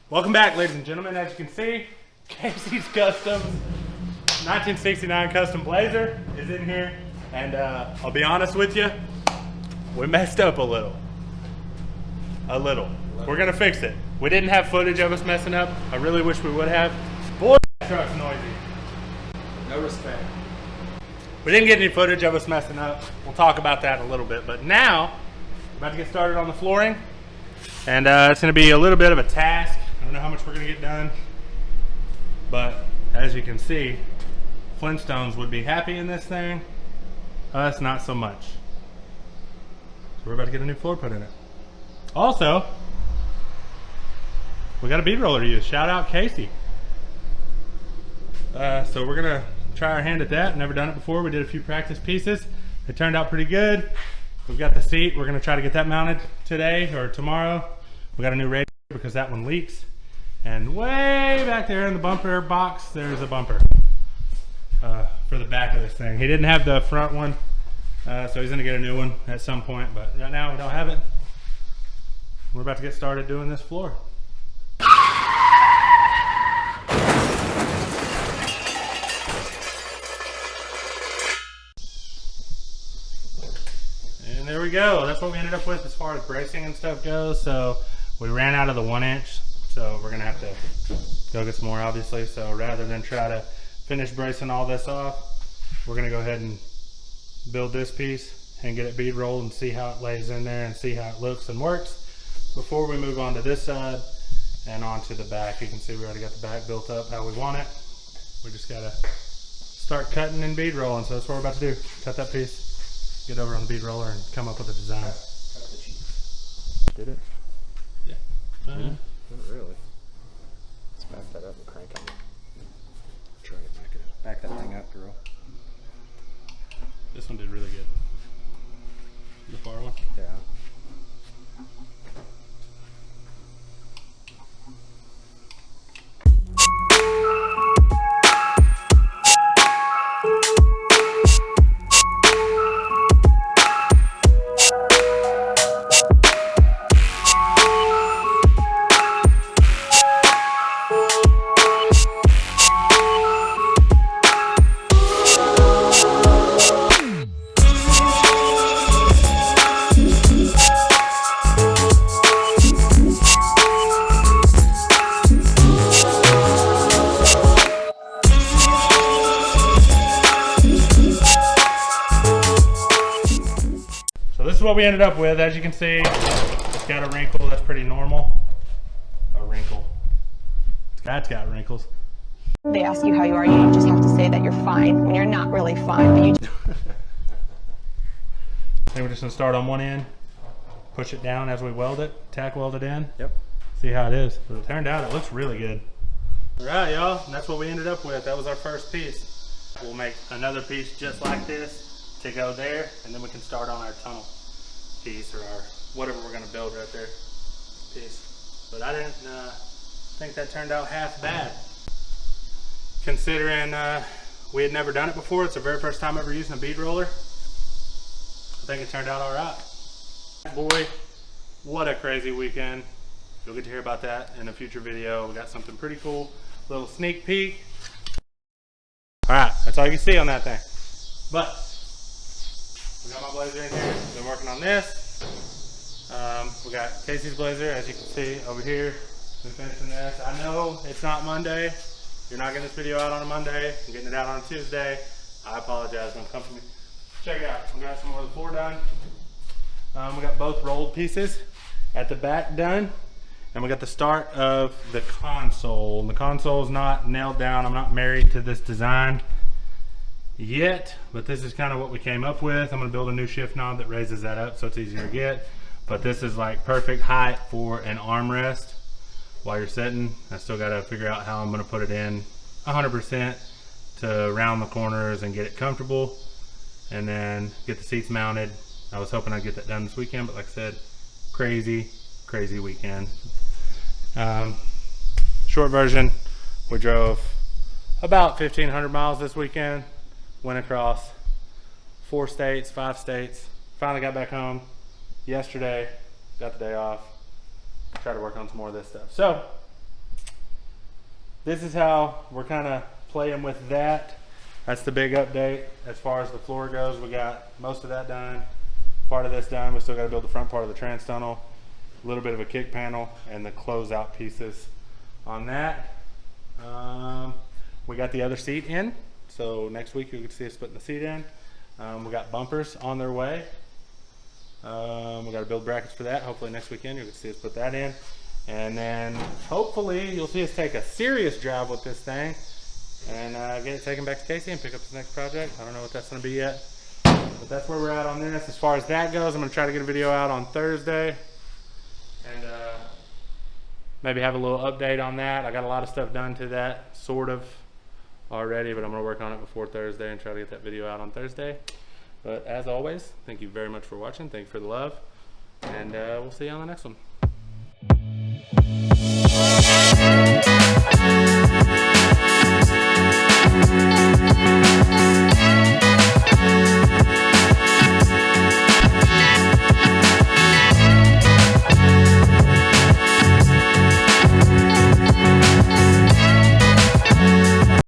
Welcome back, ladies and gentlemen. As you can see, Casey's Customs 1969 custom blazer is in here, and I'll be honest with you, we messed up a little. We're gonna fix it. We didn't have footage of us messing up. I really wish we would have. Boy, that truck's noisy. No respect. We didn't get any footage of us messing up. We'll talk about that in a little bit. But now, we're about to get started on the flooring, and it's gonna be a little bit of a task. I don't know how much we're gonna get done, but as you can see, Flintstones would be happy in this thing. Us, not so much. So we're about to get a new floor put in it. Also, we got a bead roller to use. Shout out Casey. So we're gonna try our hand at that. Never done it before. We did a few practice pieces. It turned out pretty good. We've got the seat. We're gonna try to get that mounted today or tomorrow. We got a new radiator because that one leaks. And way back there in the bumper box, there's a bumper for the back of this thing. He didn't have the front one, so he's gonna get a new one at some point, but right now we don't have it. We're about to get started doing this floor. And there we go. That's what we ended up with as far as bracing and stuff goes. So we ran out of the 1 inch. So we're gonna have to go get some more, obviously. So rather than try to finish bracing all this off, we're gonna go ahead and build this piece and get it bead rolled and see how it lays in there and see how it looks and works before we move on to this side and onto the back. You can see we already got the back built up how we want it. We just gotta start cutting and bead rolling. So that's what we're about to do. Cut that piece, get over on the bead roller and come up with a design. Cut the cheese. Did it? Yeah. Not really. Let's back that up and crank it. Try to back it up. Back that thing up, girl. This one did really good. The far one? Yeah. This is what we ended up with. As you can see, it's got a wrinkle. That's pretty normal. A wrinkle. That's got wrinkles. They ask you how you are, you just have to say that you're fine when you're not really fine. But you I think we're just gonna start on one end, push it down as we weld it, tack weld it in. Yep. See how it is. But it turned out it looks really good. All right, y'all, and that's what we ended up with. That was our first piece. We'll make another piece just like this to go there, and then we can start on our tunnel piece or our whatever we're gonna build right there piece. But I didn't think that turned out half bad, considering we had never done it before. It's the very first time ever using a bead roller. I think it turned out all right. Boy, what a crazy weekend. You'll get to hear about that in a future video. We got something pretty cool, little sneak peek. All right, that's all you can see on that thing. But we got my blazer in here. Been working on this. We got Casey's blazer, as you can see over here. Been finishing this. I know it's not Monday. You're not getting this video out on a Monday. I'm getting it out on a Tuesday. I apologize. Don't come for me. Check it out. We got some more of the floor done. We got both rolled pieces at the back done. And we got the start of the console. And the console is not nailed down. I'm not married to this design yet, but this is kind of what we came up with. I'm going to build a new shift knob that raises that up so it's easier to get. But this is like perfect height for an armrest while you're sitting. I still got to figure out how I'm going to put it in 100% to round the corners and get it comfortable, and then get the seats mounted. I was hoping I'd get that done this weekend, but like I said, crazy weekend. Short version, we drove about 1,500 miles this weekend. Went across 4 states, 5 states. Finally got back home yesterday, got the day off. Try to work on some more of this stuff. So this is how we're kind of playing with that. That's the big update as far as the floor goes. We got most of that done, part of this done. We still got to build the front part of the trans tunnel, a little bit of a kick panel, and the closeout pieces on that. We got the other seat in, so next week you'll get to see us putting the seat in. We got bumpers on their way. We got to build brackets for that. Hopefully next weekend you'll get to see us put that in. And then hopefully you'll see us take a serious drive with this thing and get it taken back to Casey and pick up his next project. I don't know what that's going to be yet, but that's where we're at on this. As far as that goes, I'm going to try to get a video out on Thursday and maybe have a little update on that. I got a lot of stuff done to that sort of already, but I'm going to work on it before Thursday and try to get that video out on Thursday. But as always, thank you very much for watching. Thank you for the love, and we'll see you on the next one.